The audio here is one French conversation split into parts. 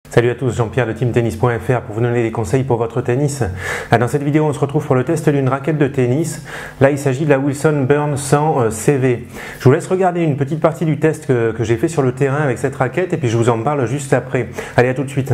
Salut à tous, Jean-Pierre de teamtennis.fr pour vous donner des conseils pour votre tennis. Dans cette vidéo, on se retrouve pour le test d'une raquette de tennis. Là, il s'agit de la Wilson Burn 100 CV. Je vous laisse regarder une petite partie du test que j'ai fait sur le terrain avec cette raquette et puis je vous en parle juste après. Allez, à tout de suite.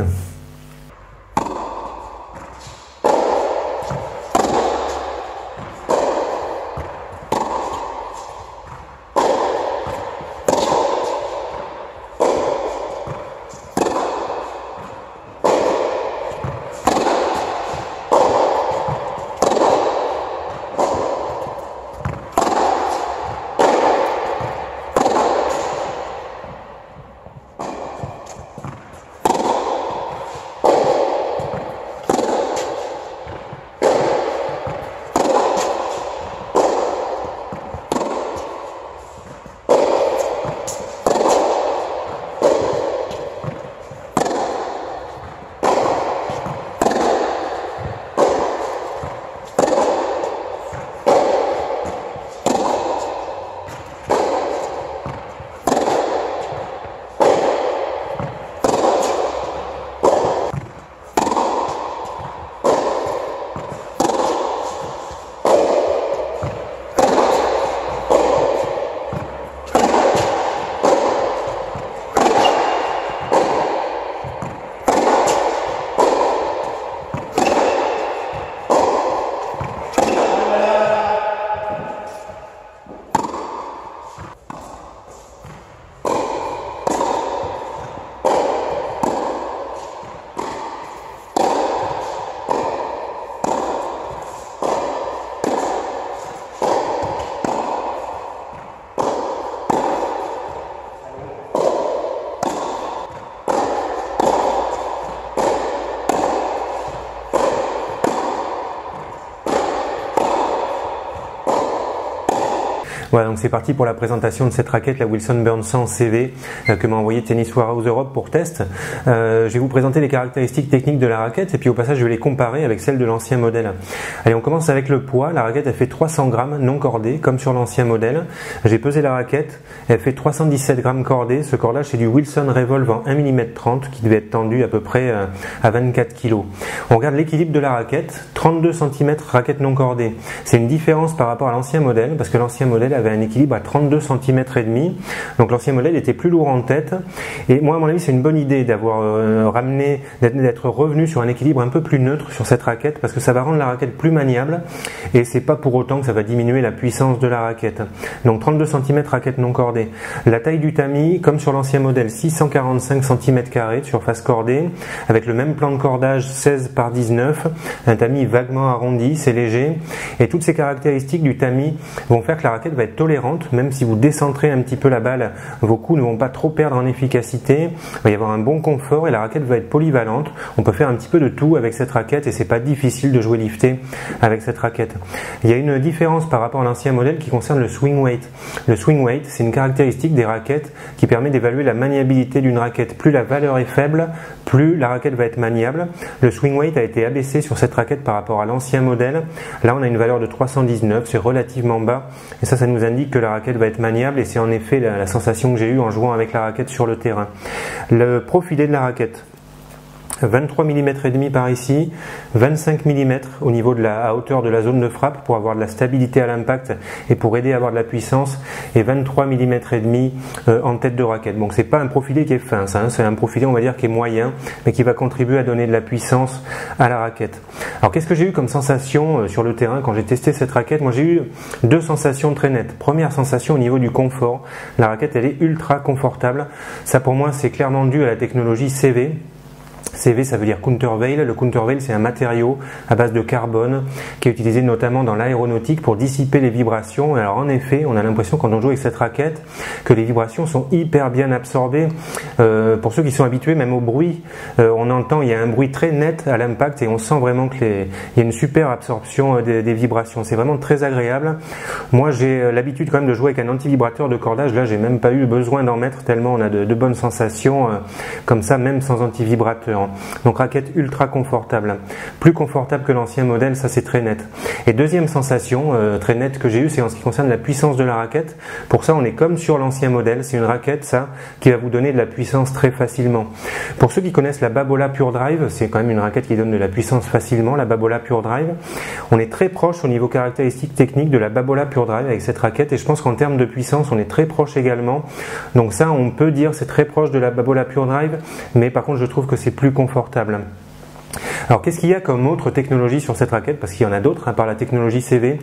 Voilà, donc c'est parti pour la présentation de cette raquette, la Wilson Burn 100 CV, que m'a envoyé Tennis Warehouse Europe pour test. Je vais vous présenter les caractéristiques techniques de la raquette et puis au passage je vais les comparer avec celles de l'ancien modèle. Allez, on commence avec le poids. La raquette elle fait 300 grammes non cordée comme sur l'ancien modèle. J'ai pesé la raquette, elle fait 317 grammes cordée. Ce cordage c'est du Wilson Revolve en 1 mm 30 qui devait être tendu à peu près à 24 kg. On regarde l'équilibre de la raquette, 32 cm raquette non cordée. C'est une différence par rapport à l'ancien modèle parce que l'ancien modèle avait un équilibre à 32 cm et demi. Donc l'ancien modèle était plus lourd en tête. Et moi, à mon avis, c'est une bonne idée d'avoir ramené, d'être revenu sur un équilibre un peu plus neutre sur cette raquette parce que ça va rendre la raquette plus maniable et c'est pas pour autant que ça va diminuer la puissance de la raquette. Donc 32 cm raquette non cordée. La taille du tamis, comme sur l'ancien modèle, 645 cm² de surface cordée avec le même plan de cordage 16 par 19, un tamis vaguement arrondi, c'est léger et toutes ces caractéristiques du tamis vont faire que la raquette va être tolérante, même si vous décentrez un petit peu la balle, vos coups ne vont pas trop perdre en efficacité, il va y avoir un bon confort et la raquette va être polyvalente. On peut faire un petit peu de tout avec cette raquette et c'est pas difficile de jouer lifté avec cette raquette. Il y a une différence par rapport à l'ancien modèle qui concerne le swing weight. Le swing weight, c'est une caractéristique des raquettes qui permet d'évaluer la maniabilité d'une raquette. Plus la valeur est faible, plus la raquette va être maniable. Le swing weight a été abaissé sur cette raquette par rapport à l'ancien modèle. Là, on a une valeur de 319, c'est relativement bas et ça nous indique que la raquette va être maniable et c'est en effet la sensation que j'ai eue en jouant avec la raquette sur le terrain. Le profilé de la raquette, 23 mm et demi par ici, 25 mm au niveau de à hauteur de la zone de frappe pour avoir de la stabilité à l'impact et pour aider à avoir de la puissance, et 23 mm et demi en tête de raquette. Donc c'est pas un profilé qui est fin, ça, hein, c'est un profilé on va dire qui est moyen mais qui va contribuer à donner de la puissance à la raquette. Alors qu'est-ce que j'ai eu comme sensation sur le terrain quand j'ai testé cette raquette? Moi j'ai eu deux sensations très nettes. Première sensation au niveau du confort, la raquette elle est ultra confortable. Ça pour moi c'est clairement dû à la technologie CV. CV ça veut dire countervail. Le countervail c'est un matériau à base de carbone qui est utilisé notamment dans l'aéronautique pour dissiper les vibrations. Alors en effet on a l'impression quand on joue avec cette raquette que les vibrations sont hyper bien absorbées. Pour ceux qui sont habitués même au bruit, on entend, il y a un bruit très net à l'impact et on sent vraiment qu'il y a une super absorption des vibrations. C'est vraiment très agréable. Moi j'ai l'habitude quand même de jouer avec un anti-vibrateur de cordage. Là j'ai même pas eu besoin d'en mettre tellement on a de bonnes sensations comme ça même sans anti-vibrateur. chaussure. Donc raquette ultra confortable, plus confortable que l'ancien modèle, ça c'est très net. Et deuxième sensation très nette que j'ai eue, c'est en ce qui concerne la puissance de la raquette. Pour ça, on est comme sur l'ancien modèle, c'est une raquette ça qui va vous donner de la puissance très facilement. Pour ceux qui connaissent la Babolat Pure Drive, c'est quand même une raquette qui donne de la puissance facilement, la Babolat Pure Drive. On est très proche au niveau caractéristiques techniques de la Babolat Pure Drive avec cette raquette, et je pense qu'en termes de puissance, on est très proche également. Donc ça, on peut dire c'est très proche de la Babolat Pure Drive, mais par contre, je trouve que c'est plus confortable. Alors qu'est-ce qu'il y a comme autre technologie sur cette raquette? Parce qu'il y en a d'autres, par la technologie CV.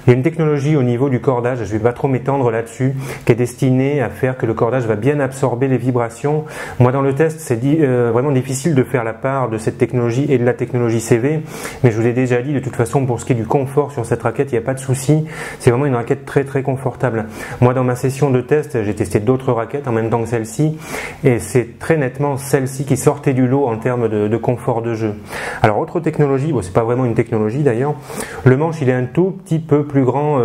Il y a une technologie au niveau du cordage, je ne vais pas trop m'étendre là-dessus, qui est destinée à faire que le cordage va bien absorber les vibrations. Moi dans le test, c'est vraiment difficile de faire la part de cette technologie et de la technologie CV, mais je vous ai déjà dit, de toute façon, pour ce qui est du confort sur cette raquette, il n'y a pas de souci. C'est vraiment une raquette très très confortable. Moi dans ma session de test, j'ai testé d'autres raquettes en même temps que celle-ci, et c'est très nettement celle-ci qui sortait du lot en termes de confort de jeu. Alors autre technologie, bon, c'est pas vraiment une technologie d'ailleurs, le manche il est un tout petit peu plus grand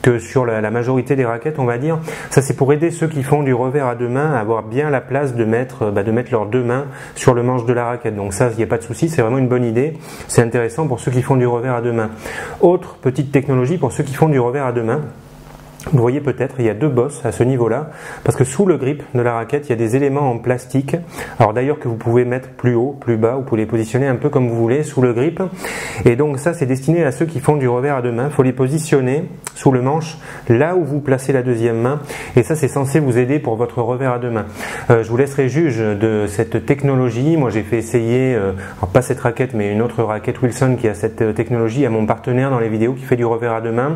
que sur la majorité des raquettes, on va dire. Ça c'est pour aider ceux qui font du revers à deux mains à avoir bien la place de mettre leurs deux mains sur le manche de la raquette. Donc ça, il n'y a pas de souci, c'est vraiment une bonne idée, c'est intéressant pour ceux qui font du revers à deux mains. Autre petite technologie pour ceux qui font du revers à deux mains, vous voyez peut-être, il y a deux bosses à ce niveau-là, parce que sous le grip de la raquette, il y a des éléments en plastique. Alors d'ailleurs que vous pouvez mettre plus haut, plus bas, vous pouvez les positionner un peu comme vous voulez sous le grip. Et donc ça, c'est destiné à ceux qui font du revers à deux mains. Il faut les positionner sous le manche, là où vous placez la deuxième main. Et ça, c'est censé vous aider pour votre revers à deux mains. Je vous laisserai juge de cette technologie. Moi, j'ai fait essayer, alors pas cette raquette, mais une autre raquette Wilson qui a cette technologie à mon partenaire dans les vidéos qui fait du revers à deux mains.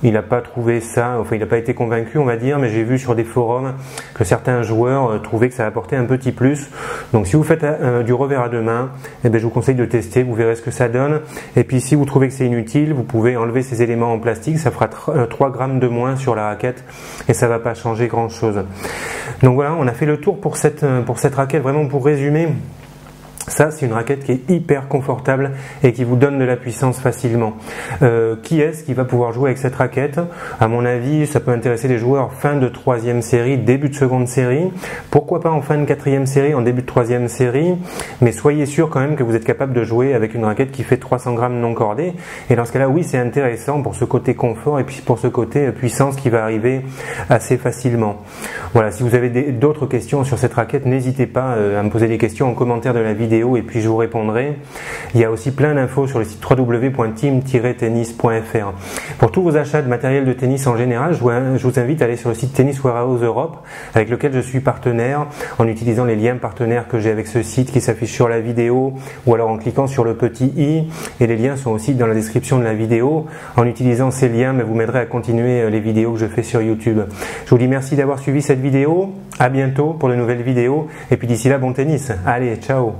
Il n'a pas trouvé ça. Enfin, il n'a pas été convaincu, on va dire, mais j'ai vu sur des forums que certains joueurs trouvaient que ça apportait un petit plus. Donc si vous faites du revers à deux mains, je vous conseille de tester, vous verrez ce que ça donne. Et puis si vous trouvez que c'est inutile, vous pouvez enlever ces éléments en plastique, ça fera 3 grammes de moins sur la raquette et ça ne va pas changer grand chose. Donc voilà, on a fait le tour pour cette raquette. Vraiment pour résumer, ça, c'est une raquette qui est hyper confortable et qui vous donne de la puissance facilement. Qui est-ce qui va pouvoir jouer avec cette raquette? À mon avis, ça peut intéresser les joueurs fin de 3e série, début de seconde série. Pourquoi pas en fin de 4e série, en début de 3e série. Mais soyez sûr quand même que vous êtes capable de jouer avec une raquette qui fait 300 grammes non cordée. Et dans ce cas-là, oui, c'est intéressant pour ce côté confort et puis pour ce côté puissance qui va arriver assez facilement. Voilà, si vous avez d'autres questions sur cette raquette, n'hésitez pas à me poser des questions en commentaire de la vidéo et puis je vous répondrai. Il y a aussi plein d'infos sur le site www.team-tennis.fr. Pour tous vos achats de matériel de tennis en général, je vous invite à aller sur le site Tennis Warehouse Europe avec lequel je suis partenaire en utilisant les liens partenaires que j'ai avec ce site qui s'affichent sur la vidéo ou alors en cliquant sur le petit i, et les liens sont aussi dans la description de la vidéo. En utilisant ces liens, vous m'aiderez à continuer les vidéos que je fais sur YouTube. Je vous dis merci d'avoir suivi cette vidéo, à bientôt pour de nouvelles vidéos et puis d'ici là, bon tennis. Allez, ciao.